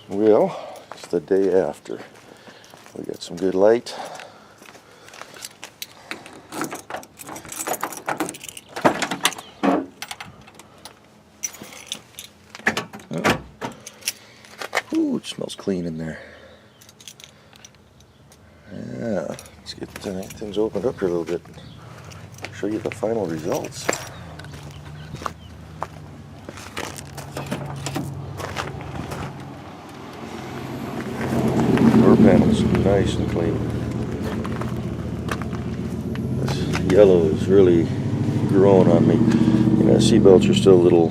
Well, it's the day after. We got some good light. Ooh, it smells clean in there. Yeah, let's get things opened up here a little bit and show you the final results. Door panels nice and clean. This yellow is really growing on me. You know, seatbelts are still a little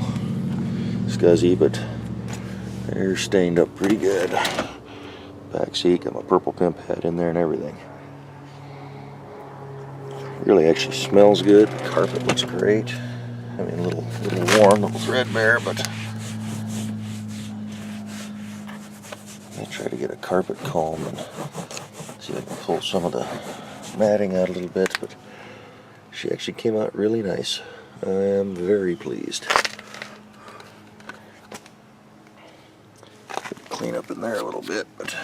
scuzzy, but they're stained up pretty good. Back seat, got my purple pimp hat in there and everything. Really actually smells good. The carpet looks great. I mean, a little worn, a little threadbare, but I try to get a carpet comb and see if I can pull some of the matting out a little bit, but she actually came out really nice. I am very pleased. Clean up in there a little bit, but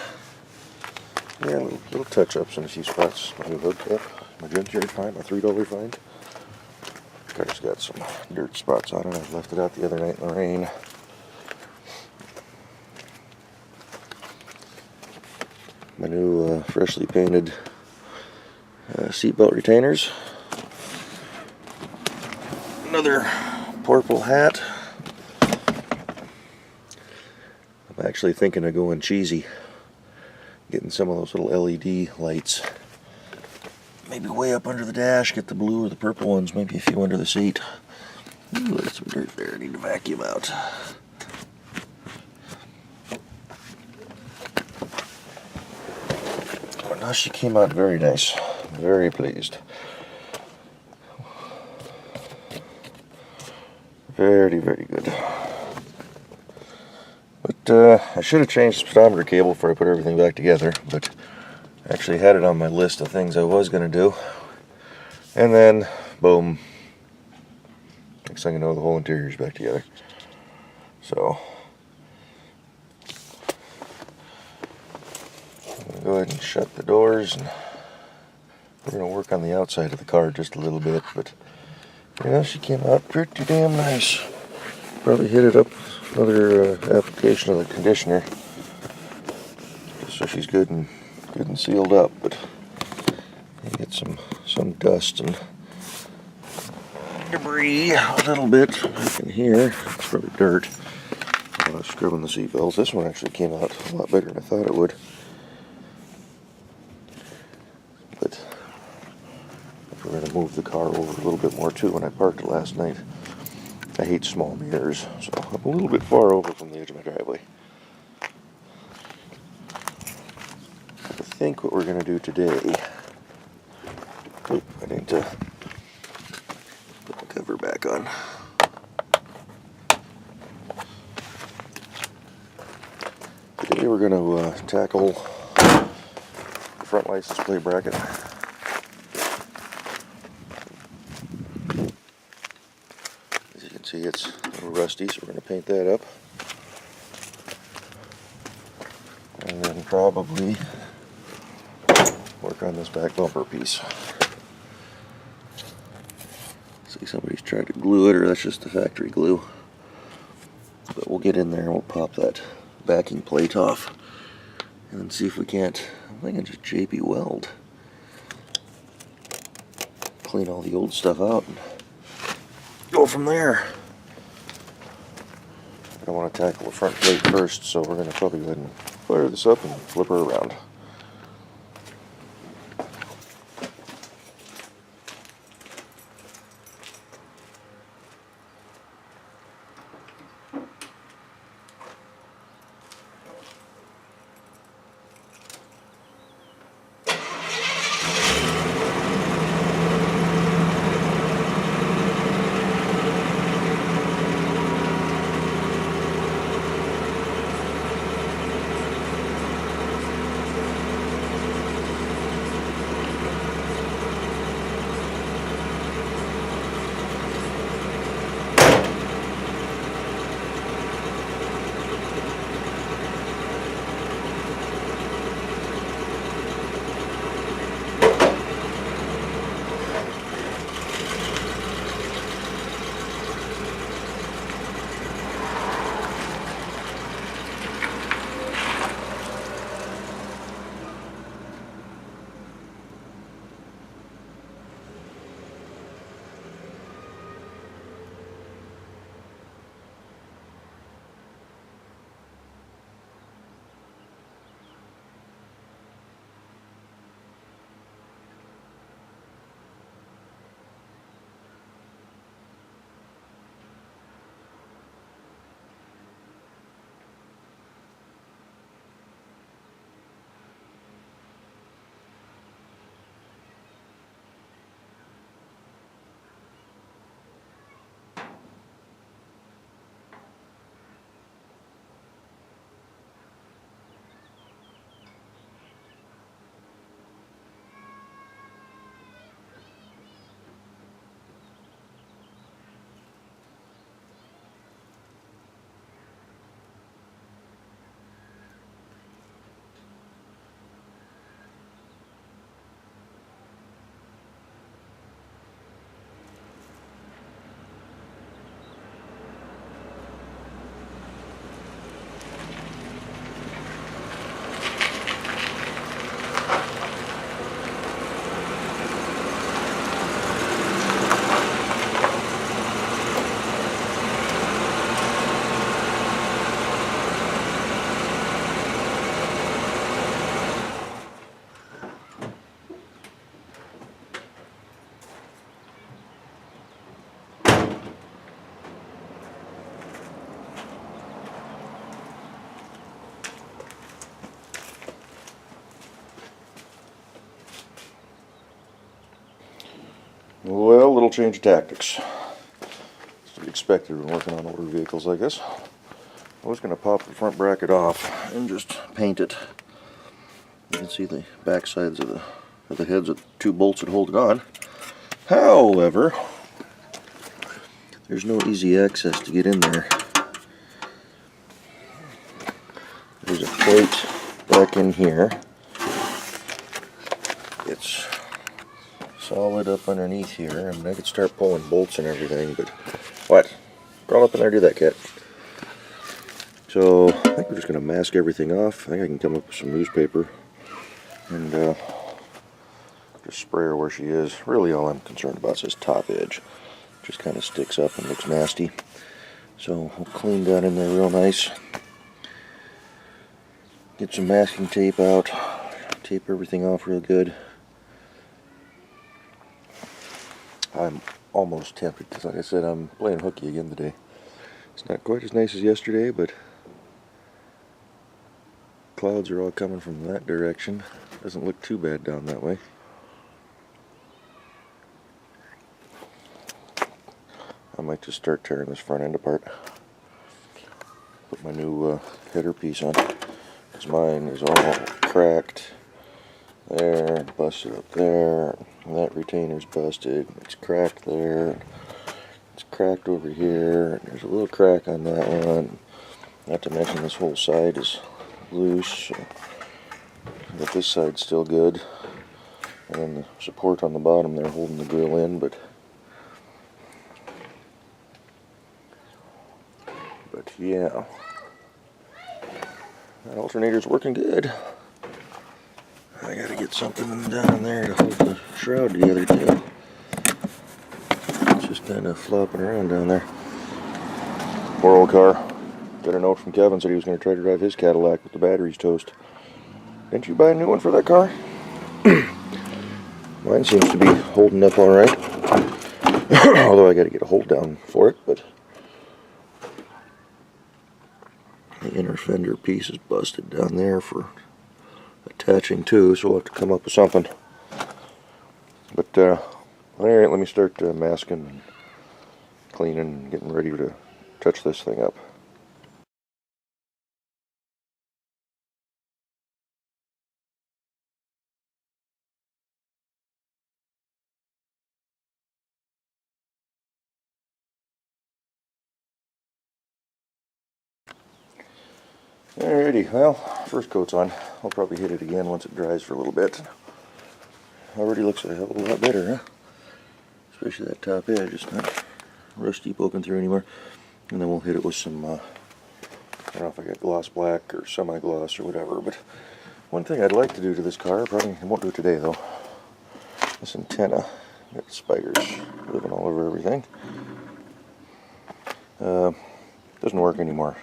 yeah, little touch-ups in a few spots. My new hubcap, my junkyard fine, my $3 fine. Car's got some dirt spots on it. I left it out the other night in the rain. My new freshly painted seatbelt retainers. Another purple hat. I'm actually thinking of going cheesy, getting some of those little LED lights, maybe way up under the dash, get the blue or the purple ones, maybe a few under the seat. Ooh, there's some dirt there, I need to vacuum out. But now she came out very nice, very pleased. Very, very good. But I should have changed the speedometer cable before I put everything back together, but I actually had it on my list of things I was going to do. And then, boom. Next thing you know, the whole interior's back together. So, I'm going to go ahead and shut the doors, and we're going to work on the outside of the car just a little bit, but yeah, she came out pretty damn nice. Probably hit it up another application of the conditioner, just so she's good and sealed up. But you get some dust and debris a little bit in here. It's probably dirt. Scrubbing the seat belts. This one actually came out a lot better than I thought it would. But we're going to move the car over a little bit more too. When I parked it last night, I hate small mirrors, so I'm a little bit far over from the edge of my driveway. I think what we're going to do today... Oop, I need to put the cover back on. Today we're going to tackle the front license plate bracket. See, it's a little rusty, so we're going to paint that up. And then probably work on this back bumper piece. See, somebody's tried to glue it, or that's just the factory glue. But we'll get in there and we'll pop that backing plate off. And then see if we can't, I'm thinking just JB weld. Clean all the old stuff out and go from there. I want to tackle the front plate first, so we're going to probably go ahead and fire this up and flip her around. Well, little change of tactics. It's to be expected when working on older vehicles like this. I was going to pop the front bracket off and just paint it. You can see the back sides of the heads of the two bolts that hold it on. However, there's no easy access to get in there. There's a plate back in here. It's solid up underneath here, and I could start pulling bolts and everything, but what? Crawl up in there, do that, cat. So I think we're just going to mask everything off. I think I can come up with some newspaper and just spray her where she is. Really all I'm concerned about is this top edge. It just kind of sticks up and looks nasty. So we'll clean that in there real nice. Get some masking tape out. Tape everything off real good. I'm almost tempted because, like I said, I'm playing hooky again today. It's not quite as nice as yesterday, but clouds are all coming from that direction. Doesn't look too bad down that way. I might just start tearing this front end apart. Put my new header piece on. Because mine is all cracked. There, busted up there. And that retainer's busted. It's cracked there. It's cracked over here. There's a little crack on that one. Not to mention this whole side is loose. But this side's still good. And then the support on the bottom there holding the grill in, but yeah. That alternator's working good. I gotta get something down there to hold the shroud together too. It's just kind of flopping around down there. Poor old car. Got a note from Kevin, said he was going to try to drive his Cadillac with the batteries toast. Didn't you buy a new one for that car? Mine seems to be holding up alright. Although I gotta get a hold down for it, but the inner fender piece is busted down there for attaching to, so we'll have to come up with something. But alright, let me start masking and cleaning and getting ready to touch this thing up. Alrighty, well, first coat's on. I'll probably hit it again once it dries for a little bit. Already looks a hell of a lot better, huh? Especially that top edge, it's not rusty poking through anymore. And then we'll hit it with some, I don't know if I got gloss black or semi-gloss or whatever, but one thing I'd like to do to this car, probably I won't do it today though, this antenna, got spiders living all over everything. Doesn't work anymore.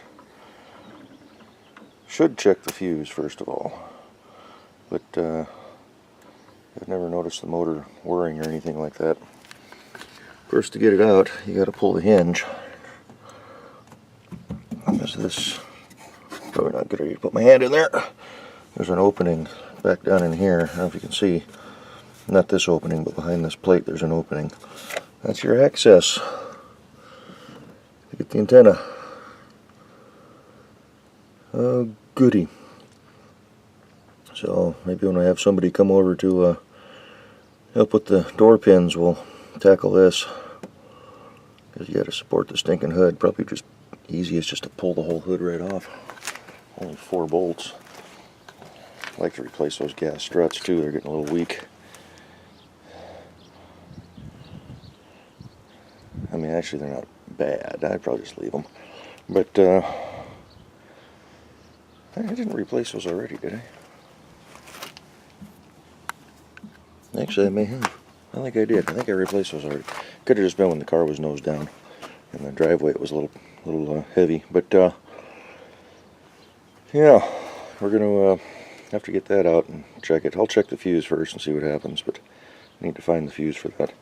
Should check the fuse first of all, but I've never noticed the motor whirring or anything like that. First, to get it out, you got to pull the hinge. There's this, probably not a good idea to put my hand in there. There's an opening back down in here. I don't know if you can see, not this opening, but behind this plate there's an opening. That's your access to get the antenna. Oh, goody. So maybe when I have somebody come over to help with the door pins, we'll tackle this. Because you got to support the stinking hood. Probably just easiest just to pull the whole hood right off. Only 4 bolts. I like to replace those gas struts too. They're getting a little weak. I mean, actually they're not bad. I'd probably just leave them. But I didn't replace those already, did I? Actually, I may have. I think I did. I think I replaced those already. Could have just been when the car was nose down. In the driveway it was a little heavy. But, yeah, we're going to have to get that out and check it. I'll check the fuse first and see what happens, but I need to find the fuse for that.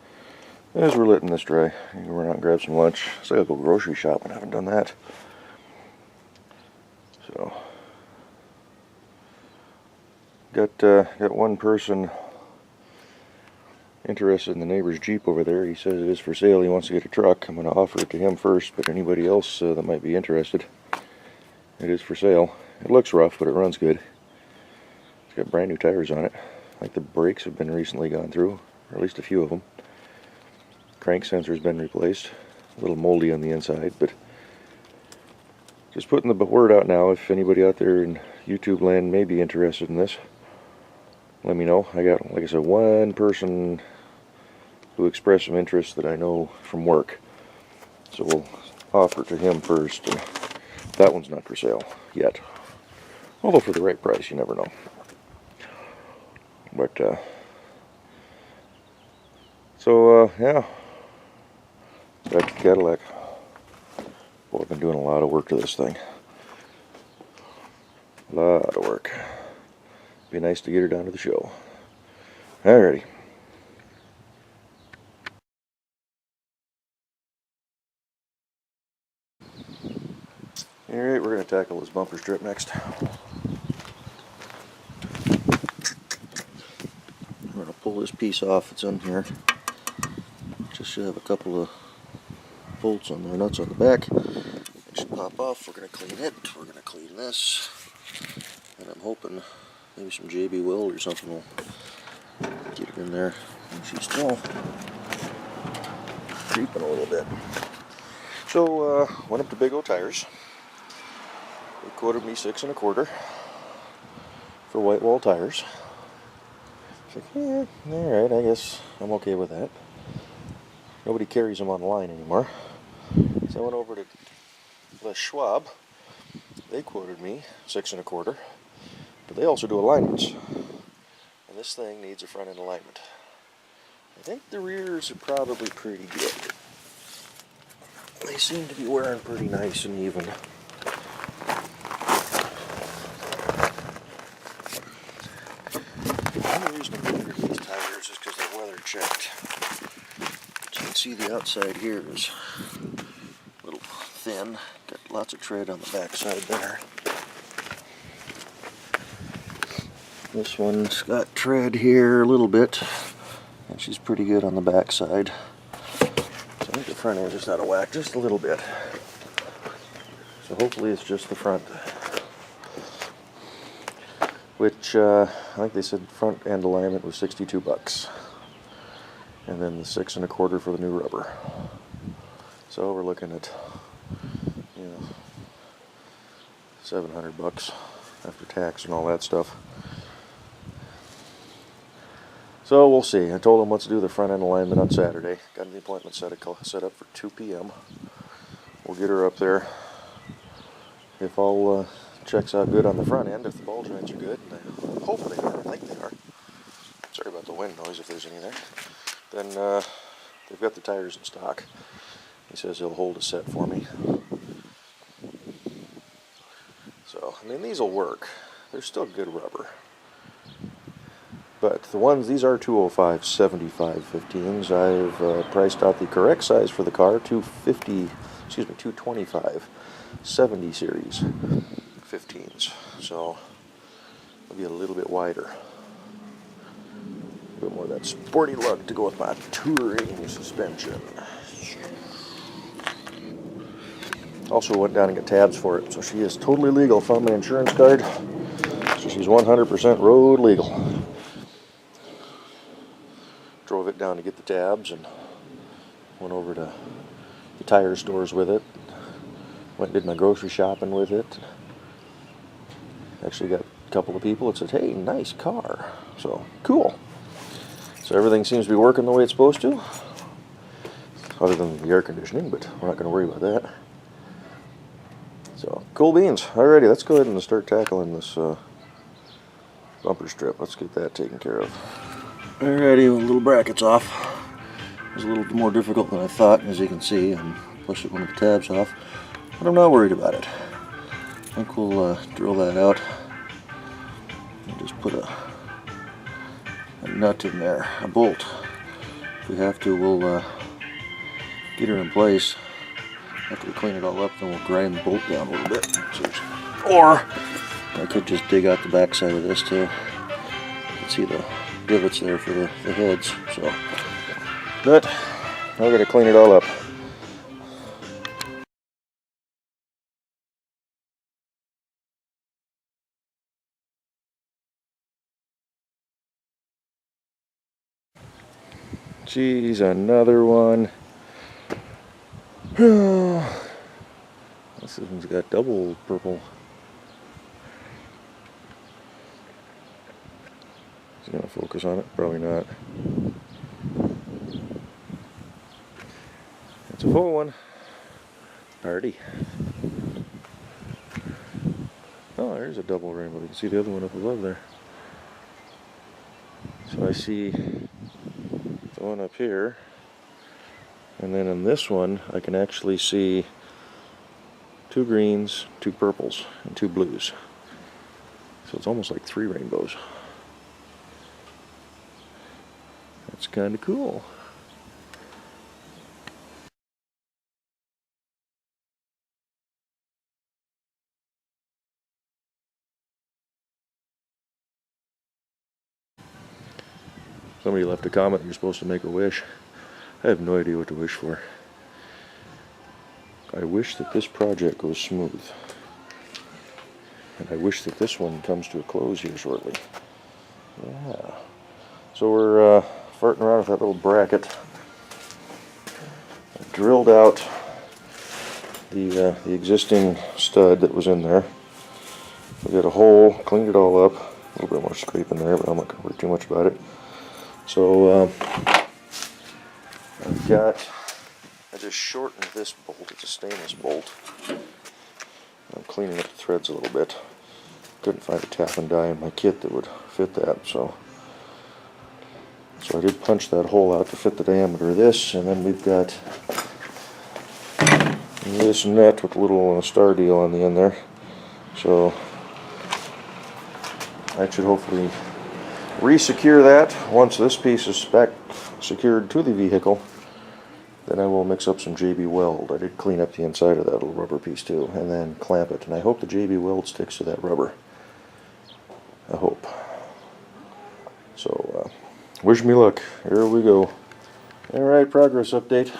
As we're letting this dry, I'm going to run out and grab some lunch. So I gotta go grocery shopping. I haven't done that. So, got one person interested in the neighbor's Jeep over there. He says it is for sale. He wants to get a truck. I'm going to offer it to him first, but anybody else that might be interested, it is for sale. It looks rough, but it runs good. It's got brand new tires on it. I think the brakes have been recently gone through, or at least a few of them. Crank sensor's been replaced. A little moldy on the inside, but just putting the word out now. If anybody out there in YouTube land may be interested in this, let me know. I got, like I said, one person who expressed some interest that I know from work. So we'll offer it to him first. And that one's not for sale yet. Although for the right price, you never know. But, yeah. Back to Cadillac. Boy, I've been doing a lot of work to this thing. A lot of work. Be nice to get her down to the show. Alrighty. Alright, we're going to tackle this bumper strip next. I'm going to pull this piece off that's on here. Just should have a couple of bolts on there, nuts on the back. It should pop off. We're going to clean it. We're going to clean this. And I'm hoping maybe some JB Weld or something will get it in there. And she's still creeping a little bit. So, went up to Big O Tires. They quoted me $6 1/4 for white wall tires. It's like, yeah, alright, I guess I'm okay with that. Nobody carries them on the line anymore. So I went over to Les Schwab. They quoted me $6 1/4. But they also do alignments. And this thing needs a front end alignment. I think the rears are probably pretty good. They seem to be wearing pretty nice and even. The only reason I'm getting rid of these tires is because they're weather checked. But you can see the outside here is a little thin. Got lots of tread on the back side there. This one's got tread here a little bit, and she's pretty good on the back side. So I think the front end just out of whack just a little bit. So hopefully it's just the front. Which I think they said front end alignment was $62. And then the $6 1/4 for the new rubber. So we're looking at, you know, $700 after tax and all that stuff. So we'll see. I told him let's do the front end alignment on Saturday. Got an appointment set up for 2 p.m. We'll get her up there. If all checks out good on the front end, if the ball joints are good, and I hope they are, I think they are. Sorry about the wind noise if there's any there. Then they've got the tires in stock. He says he'll hold a set for me. So, I mean, these will work. They're still good rubber. But the ones, these are 205 75 15s. I've priced out the correct size for the car, 225 70 series 15s. So it'll be a little bit wider. A bit more of that sporty look to go with my touring suspension. Also went down and got tabs for it, so she is totally legal. Found my insurance card, so she's 100% road legal. Drove it down to get the tabs and went over to the tire stores with it. Went and did my grocery shopping with it. Actually got a couple of people that said, hey, nice car. So, cool. So everything seems to be working the way it's supposed to. Other than the air conditioning, but we're not going to worry about that. So, cool beans. Alrighty, let's go ahead and start tackling this bumper strip. Let's get that taken care of. Alrighty, well, little brackets off. It was a little more difficult than I thought, as you can see. I'm pushing one of the tabs off, but I'm not worried about it. I think we'll drill that out and just put a nut in there, a bolt. If we have to, we'll get her in place. After we clean it all up, then we'll grind the bolt down a little bit. Or I could just dig out the back side of this too. You can see the divots there for the heads. So, but I gotta clean it all up. Geez, another one. This one's got double purple. Is he gonna focus on it? Probably not. It's a full one. Party. Oh, there's a double rainbow. You can see the other one up above there. So I see the one up here, and then in this one I can actually see 2 greens, 2 purples, and 2 blues. So it's almost like 3 rainbows. That's kind of cool. Somebody left a comment, you're supposed to make a wish. I have no idea what to wish for. I wish that this project goes smooth. And I wish that this one comes to a close here shortly. Yeah. So we're farting around with that little bracket. I drilled out the existing stud that was in there. We got a hole, cleaned it all up. A little bit more scraping there, but I'm not going to worry too much about it. So I just shortened this bolt. It's a stainless bolt. I'm cleaning up the threads a little bit. Couldn't find a tap and die in my kit that would fit that, so I did punch that hole out to fit the diameter of this, and then we've got this nut with a little star deal on the end there. So I should hopefully re-secure that. Once this piece is back secured to the vehicle, then I will mix up some JB Weld. I did clean up the inside of that little rubber piece too, and then clamp it. And I hope the JB Weld sticks to that rubber. I hope. So, wish me luck. Here we go. Alright, progress update.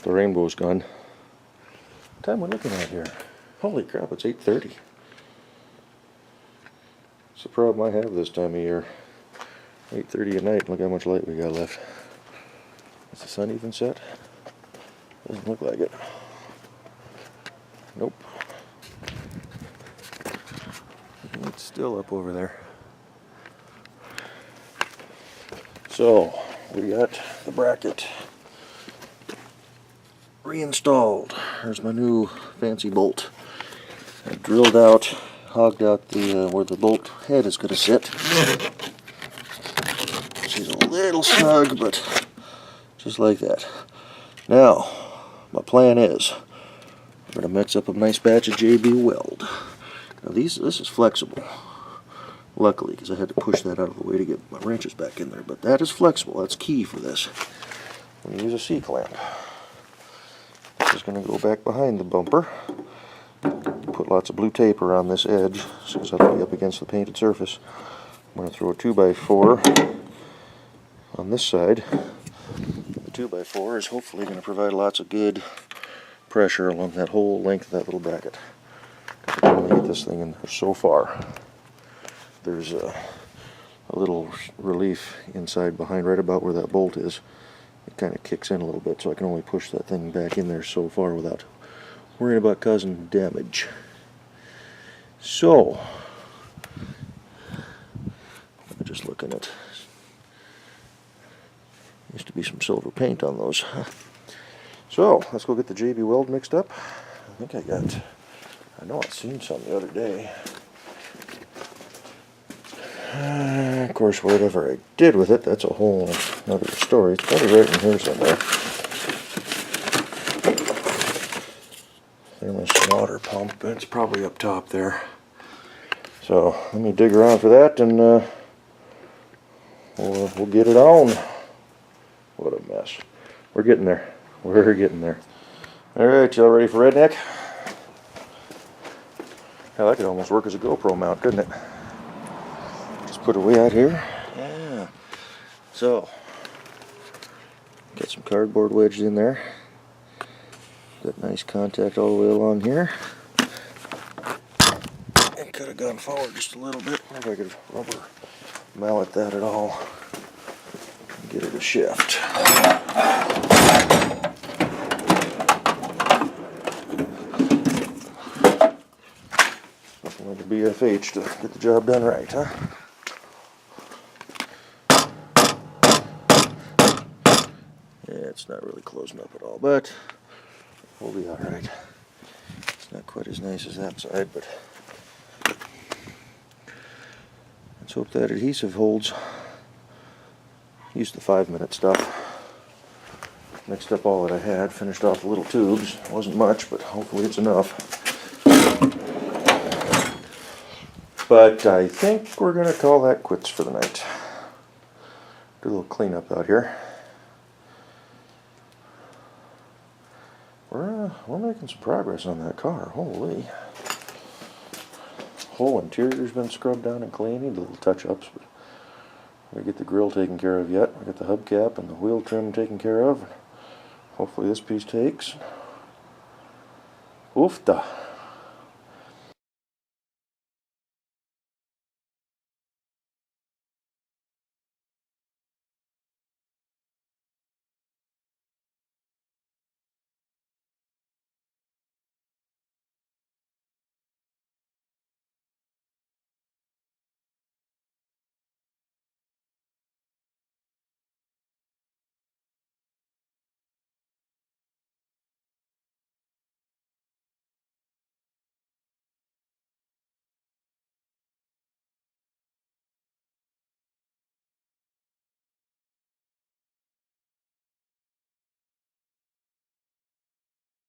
The rainbow's gone. What time are we looking at here? Holy crap, it's 8:30. It's the problem I have this time of year. 8:30 at night, look how much light we got left. Is the sun even set? Doesn't look like it. Nope. It's still up over there. So, we got the bracket reinstalled. There's my new fancy bolt. I drilled out, hogged out the where the bolt head is going to sit. She's a little snug, but just like that. Now, my plan is I'm going to mix up a nice batch of JB Weld. Now this is flexible, luckily, because I had to push that out of the way to get my wrenches back in there. But that is flexible. That's key for this. I'm going to use a C-clamp. This is going to go back behind the bumper. Put lots of blue tape around this edge, so that'll be up against the painted surface. I'm going to throw a 2x4 on this side. The 2x4 is hopefully going to provide lots of good pressure along that whole length of that little bracket. I can only get this thing in there so far. There's a little relief inside behind right about where that bolt is. It kind of kicks in a little bit, so I can only push that thing back in there so far without worrying about causing damage. So, I'm just looking at, used to be some silver paint on those. So, let's go get the JB Weld mixed up. I think I know I've seen some the other day. Of course, whatever I did with it, that's a whole other story. It's probably right in here somewhere. There's my water pump. It's probably up top there. So, let me dig around for that, and we'll get it on. What a mess. We're getting there. We're getting there. Alright, y'all ready for redneck? Hell, that could almost work as a GoPro mount, couldn't it? Just put it way out here. Yeah. So, got some cardboard wedged in there. Got nice contact all the way along here. And could have gone forward just a little bit. If I could rubber mallet that at all. Get it to shift. Nothing like a BFH to get the job done right, huh? Yeah, it's not really closing up at all, but we'll be alright. It's not quite as nice as that side, but let's hope that adhesive holds. Used the 5-minute stuff. Mixed up all that I had, finished off the little tubes. Wasn't much, but hopefully it's enough. But I think we're going to call that quits for the night. Do a little cleanup out here. We're making some progress on that car. Holy. Whole interior's been scrubbed down and cleaned. Need little touch-ups, but we get the grill taken care of yet. We got the hubcap and the wheel trim taken care of. Hopefully this piece takes. Oofta.